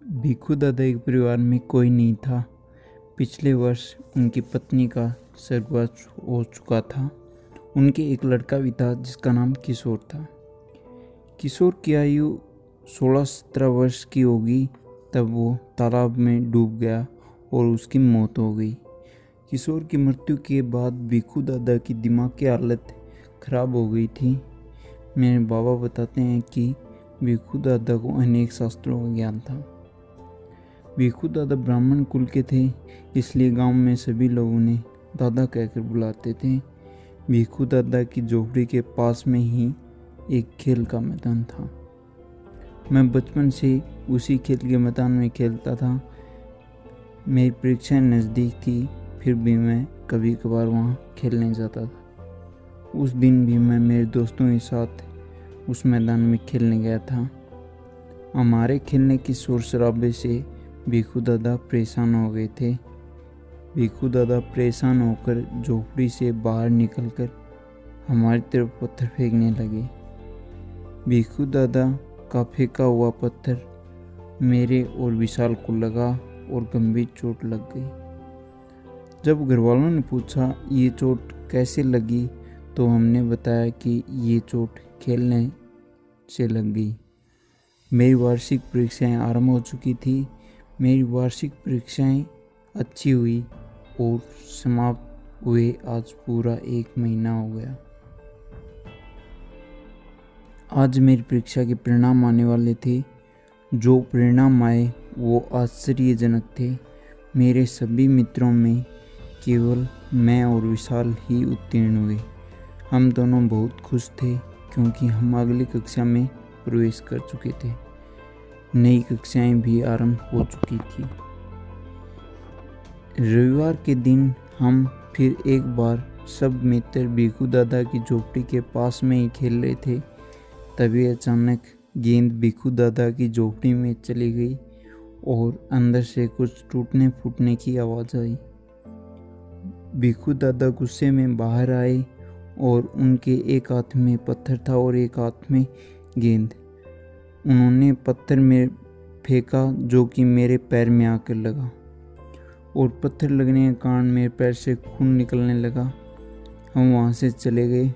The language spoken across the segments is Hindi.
भिखू दादा के परिवार में कोई नहीं था। पिछले वर्ष उनकी पत्नी का स्वर्गवास हो चुका था। उनके एक लड़का भी था जिसका नाम किशोर था। किशोर की आयु 16-17 वर्ष की होगी तब वो तालाब में डूब गया और उसकी मौत हो गई। किशोर की मृत्यु के बाद भिखू दादा की दिमाग की हालत खराब हो गई थी। मेरे बाबा बताते हैं कि भिखू दादा को अनेक शास्त्रों का ज्ञान था। भिखू दादा ब्राह्मण कुल के थे, इसलिए गांव में सभी लोग उन्हें दादा कहकर बुलाते थे। भिखू दादा की झोपड़ी के पास में ही एक खेल का मैदान था। मैं बचपन से उसी खेल के मैदान में खेलता था। मेरी परीक्षाएं नज़दीक थी, फिर भी मैं कभी कभार वहाँ खेलने जाता था। उस दिन भी मैं मेरे दोस्तों के साथ उस मैदान में खेलने गया था। हमारे खेलने की शोर शराबे से भिखू दादा परेशान हो गए थे। भिखू दादा परेशान होकर झोपड़ी से बाहर निकलकर हमारी तरफ पत्थर फेंकने लगे। भिखू दादा का फेंका हुआ पत्थर मेरे और विशाल को लगा और गंभीर चोट लग गई। जब घर वालों ने पूछा ये चोट कैसे लगी तो हमने बताया कि ये चोट खेलने से लग गई। मेरी वार्षिक परीक्षाएं आरंभ हो चुकी थी। मेरी वार्षिक परीक्षाएं अच्छी हुई और समाप्त हुए आज पूरा 1 महीना हो गया। आज मेरी परीक्षा के परिणाम आने वाले थे। जो परिणाम आए वो आश्चर्यजनक थे। मेरे सभी मित्रों में केवल मैं और विशाल ही उत्तीर्ण हुए। हम दोनों बहुत खुश थे क्योंकि हम अगली कक्षा में प्रवेश कर चुके थे। नई कक्षाएं भी आरंभ हो चुकी थी। रविवार के दिन हम फिर एक बार सब मित्र भिखू दादा की झोपड़ी के पास में ही खेल रहे थे। तभी अचानक गेंद भिखू दादा की झोपड़ी में चली गई और अंदर से कुछ टूटने फूटने की आवाज़ आई। भिखू दादा गुस्से में बाहर आए और उनके एक हाथ में पत्थर था और एक हाथ में गेंद। उन्होंने पत्थर में फेंका जो कि मेरे पैर में आकर लगा और पत्थर लगने के कारण मेरे पैर से खून निकलने लगा। हम वहाँ से चले गए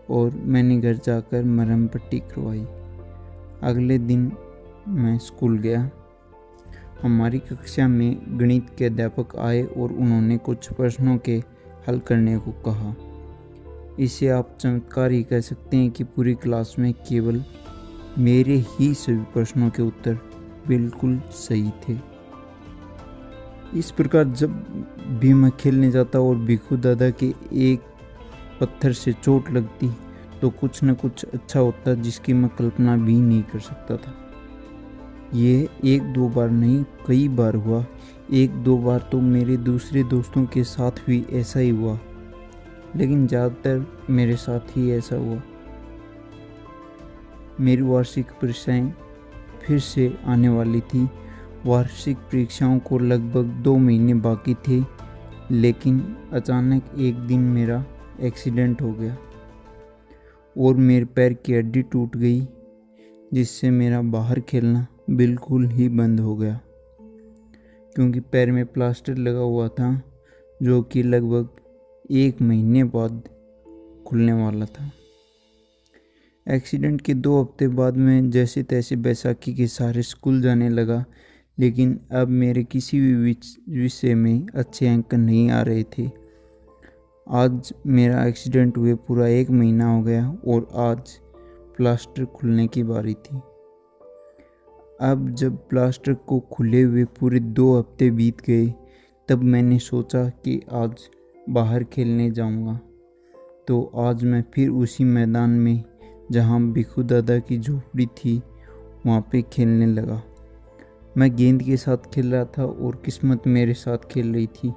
और मैंने घर जाकर मरहम पट्टी करवाई। अगले दिन मैं स्कूल गया। हमारी कक्षा में गणित के अध्यापक आए और उन्होंने कुछ प्रश्नों के हल करने को कहा। इसे आप चमत्कार ही कह सकते हैं कि पूरी क्लास में केवल मेरे ही सभी प्रश्नों के उत्तर बिल्कुल सही थे। इस प्रकार जब भी मैं खेलने जाता और भिखू दादा के एक पत्थर से चोट लगती तो कुछ न कुछ अच्छा होता जिसकी मैं कल्पना भी नहीं कर सकता था। ये 1-2 बार नहीं, कई बार हुआ। 1-2 बार तो मेरे दूसरे दोस्तों के साथ भी ऐसा ही हुआ, लेकिन ज़्यादातर मेरे साथ ही ऐसा हुआ। मेरी वार्षिक परीक्षाएं फिर से आने वाली थी। वार्षिक परीक्षाओं को लगभग 2 महीने बाकी थे, लेकिन अचानक एक दिन मेरा एक्सीडेंट हो गया और मेरे पैर की हड्डी टूट गई, जिससे मेरा बाहर खेलना बिल्कुल ही बंद हो गया क्योंकि पैर में प्लास्टर लगा हुआ था जो कि लगभग 1 महीने बाद खुलने वाला था। एक्सीडेंट के 2 हफ्ते बाद मैं जैसे तैसे बैसाखी के सहारे स्कूल जाने लगा, लेकिन अब मेरे किसी भी विषय में अच्छे अंक नहीं आ रहे थे। आज मेरा एक्सीडेंट हुए पूरा 1 महीना हो गया और आज प्लास्टर खुलने की बारी थी। अब जब प्लास्टर को खुले हुए पूरे 2 हफ्ते बीत गए तब मैंने सोचा कि आज बाहर खेलने जाऊंगा। तो आज मैं फिर उसी मैदान में जहाँ भिखू दादा की झोपड़ी थी वहाँ पे खेलने लगा। मैं गेंद के साथ खेल रहा था और किस्मत मेरे साथ खेल रही थी।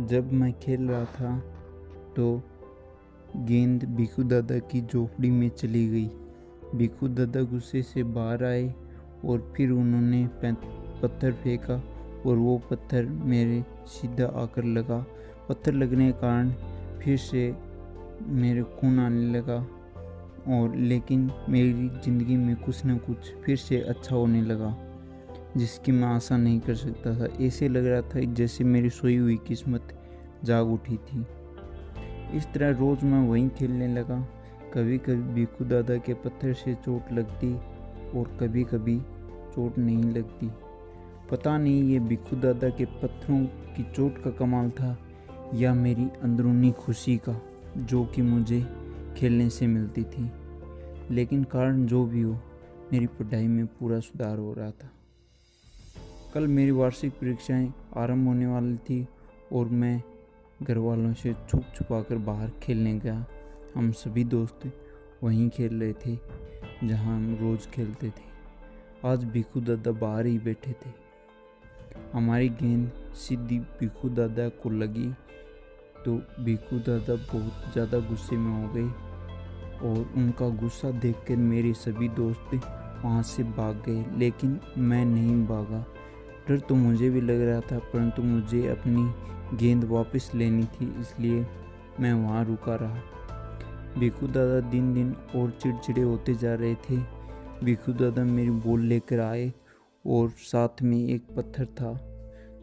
जब मैं खेल रहा था तो गेंद भिखू दादा की झोपड़ी में चली गई। भिखू दादा गुस्से से बाहर आए और फिर उन्होंने पत्थर फेंका और वो पत्थर मेरे सीधा आकर लगा। पत्थर लगने के कारण फिर से मेरे खून आने लगा और लेकिन मेरी ज़िंदगी में कुछ न कुछ फिर से अच्छा होने लगा, जिसकी मैं आशा नहीं कर सकता था। ऐसे लग रहा था जैसे मेरी सोई हुई किस्मत जाग उठी थी। इस तरह रोज़ मैं वहीं खेलने लगा। कभी कभी भिखू दादा के पत्थर से चोट लगती और कभी कभी चोट नहीं लगती। पता नहीं ये भिखू दादा के पत्थरों की चोट का कमाल था या मेरी अंदरूनी खुशी का, जो कि मुझे खेलने से मिलती थी। लेकिन कारण जो भी हो, मेरी पढ़ाई में पूरा सुधार हो रहा था। कल मेरी वार्षिक परीक्षाएं आरंभ होने वाली थी और मैं घर वालों से छुप छुपा कर बाहर खेलने गया। हम सभी दोस्त वहीं खेल रहे थे जहां हम रोज़ खेलते थे। आज भिखू दादा बाहर ही बैठे थे। हमारी गेंद सीधी भिखू दादा को लगी तो भिखू दादा बहुत ज़्यादा गुस्से में हो गए और उनका गुस्सा देखकर मेरे सभी दोस्त वहाँ से भाग गए। लेकिन मैं नहीं भागा। डर तो मुझे भी लग रहा था, परंतु मुझे अपनी गेंद वापस लेनी थी, इसलिए मैं वहाँ रुका रहा। भिखू दादा दिन दिन और चिड़चिड़े होते जा रहे थे। भिखू दादा मेरी बॉल लेकर आए और साथ में एक पत्थर था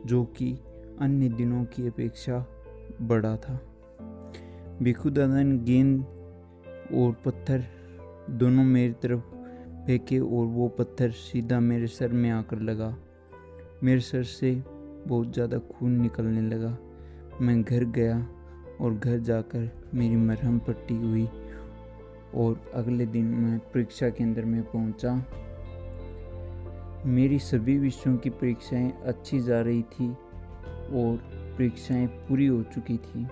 जो कि अन्य दिनों की अपेक्षा बड़ा था। भिखू दादा ने गेंद और पत्थर दोनों मेरी तरफ फेंके और वो पत्थर सीधा मेरे सर में आकर लगा। मेरे सर से बहुत ज़्यादा खून निकलने लगा। मैं घर गया और घर जाकर मेरी मरहम पट्टी हुई और अगले दिन मैं परीक्षा केंद्र में पहुंचा। मेरी सभी विषयों की परीक्षाएं अच्छी जा रही थी और परीक्षाएं पूरी हो चुकी थी।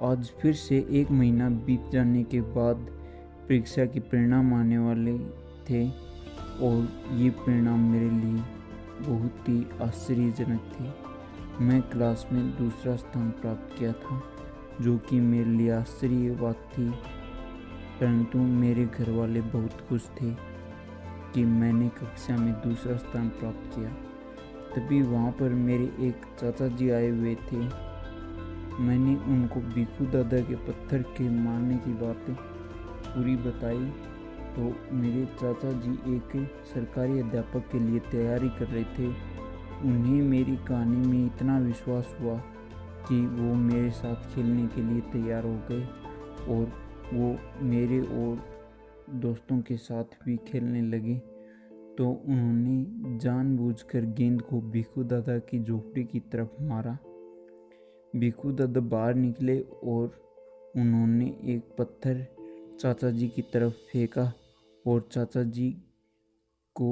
आज फिर से एक महीना बीत जाने के बाद परीक्षा के परिणाम आने वाले थे और ये परिणाम मेरे लिए बहुत ही आश्चर्यजनक थे। मैं क्लास में दूसरा स्थान प्राप्त किया था, जो कि मेरे लिए आश्चर्य बात थी, परंतु मेरे घर वाले बहुत खुश थे कि मैंने कक्षा में दूसरा स्थान प्राप्त किया। तभी वहाँ पर मेरे एक चाचा जी आए हुए थे। मैंने उनको भिखू दादा के पत्थर के मारने की बात पूरी बताई तो मेरे चाचा जी एक सरकारी अध्यापक के लिए तैयारी कर रहे थे। उन्हें मेरी कहानी में इतना विश्वास हुआ कि वो मेरे साथ खेलने के लिए तैयार हो गए और वो मेरे और दोस्तों के साथ भी खेलने लगे। तो उन्होंने जानबूझकर गेंद को भिखू दादा की झोपड़ी की तरफ मारा। भिखू दादा बाहर निकले और उन्होंने एक पत्थर चाचा जी की तरफ फेंका और चाचा जी को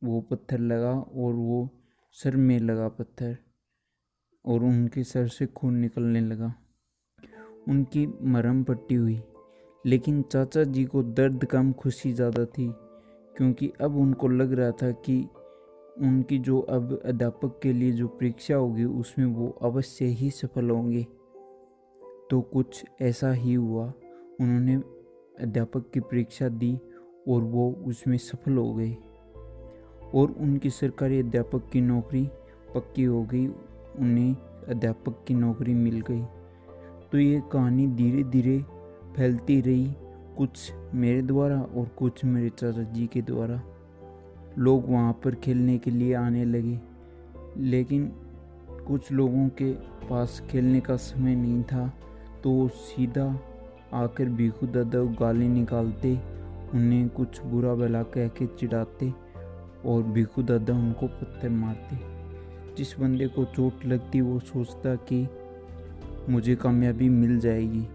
वो पत्थर लगा और वो सर में लगा पत्थर और उनके सर से खून निकलने लगा। उनकी मरहम पट्टी हुई, लेकिन चाचा जी को दर्द कम खुशी ज़्यादा थी, क्योंकि अब उनको लग रहा था कि उनकी जो अब अध्यापक के लिए जो परीक्षा होगी उसमें वो अवश्य ही सफल होंगे। तो कुछ ऐसा ही हुआ। उन्होंने अध्यापक की परीक्षा दी और वो उसमें सफल हो गए और उनकी सरकारी अध्यापक की नौकरी पक्की हो गई। उन्हें अध्यापक की नौकरी मिल गई। तो ये कहानी धीरे धीरे फैलती रही, कुछ मेरे द्वारा और कुछ मेरे चाचा जी के द्वारा। लोग वहाँ पर खेलने के लिए आने लगे, लेकिन कुछ लोगों के पास खेलने का समय नहीं था, तो वो सीधा आकर भिखू दादा को गाली निकालते, उन्हें कुछ बुरा भला कह के चिढ़ाते और भिखू दादा उनको पत्थर मारते। जिस बंदे को चोट लगती वो सोचता कि मुझे कामयाबी मिल जाएगी,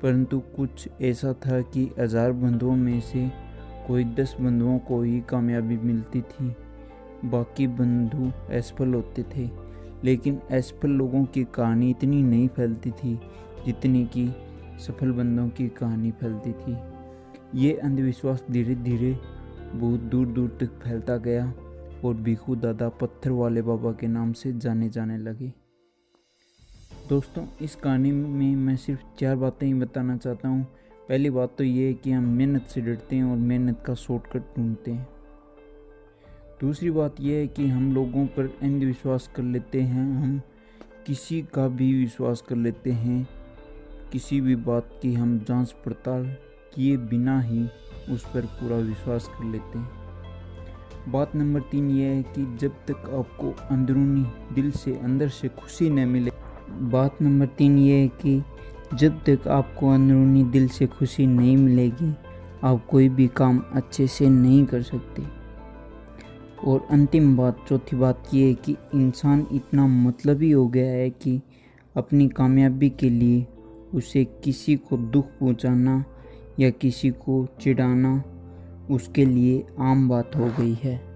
परंतु कुछ ऐसा था कि 1000 बंधुओं में से कोई 10 बंधुओं को ही कामयाबी मिलती थी, बाकी बंधु असफल होते थे। लेकिन असफल लोगों की कहानी इतनी नहीं फैलती थी जितनी कि सफल बंदों की कहानी फैलती थी। ये अंधविश्वास धीरे धीरे बहुत दूर दूर तक फैलता गया और भिखू दादा पत्थर वाले बाबा के नाम से जाने जाने लगे। दोस्तों, इस कहानी में मैं सिर्फ 4 बातें ही बताना चाहता हूँ। पहली बात तो ये है कि हम मेहनत से डरते हैं और मेहनत का शॉर्टकट ढूंढते हैं। दूसरी बात यह है कि हम लोगों पर अंधविश्वास कर लेते हैं, हम किसी का भी विश्वास कर लेते हैं, किसी भी बात की हम जांच पड़ताल किए बिना ही उस पर पूरा विश्वास कर लेते हैं। बात नंबर 3 ये है कि जब तक आपको अंदरूनी दिल से अंदर से खुशी न मिले बात नंबर 3 ये है कि जब तक आपको अंदरूनी दिल से खुशी नहीं मिलेगी, आप कोई भी काम अच्छे से नहीं कर सकते। और अंतिम बात, चौथी बात ये है कि इंसान इतना मतलबी हो गया है कि अपनी कामयाबी के लिए उसे किसी को दुख पहुंचाना या किसी को चिढ़ाना उसके लिए आम बात हो गई है।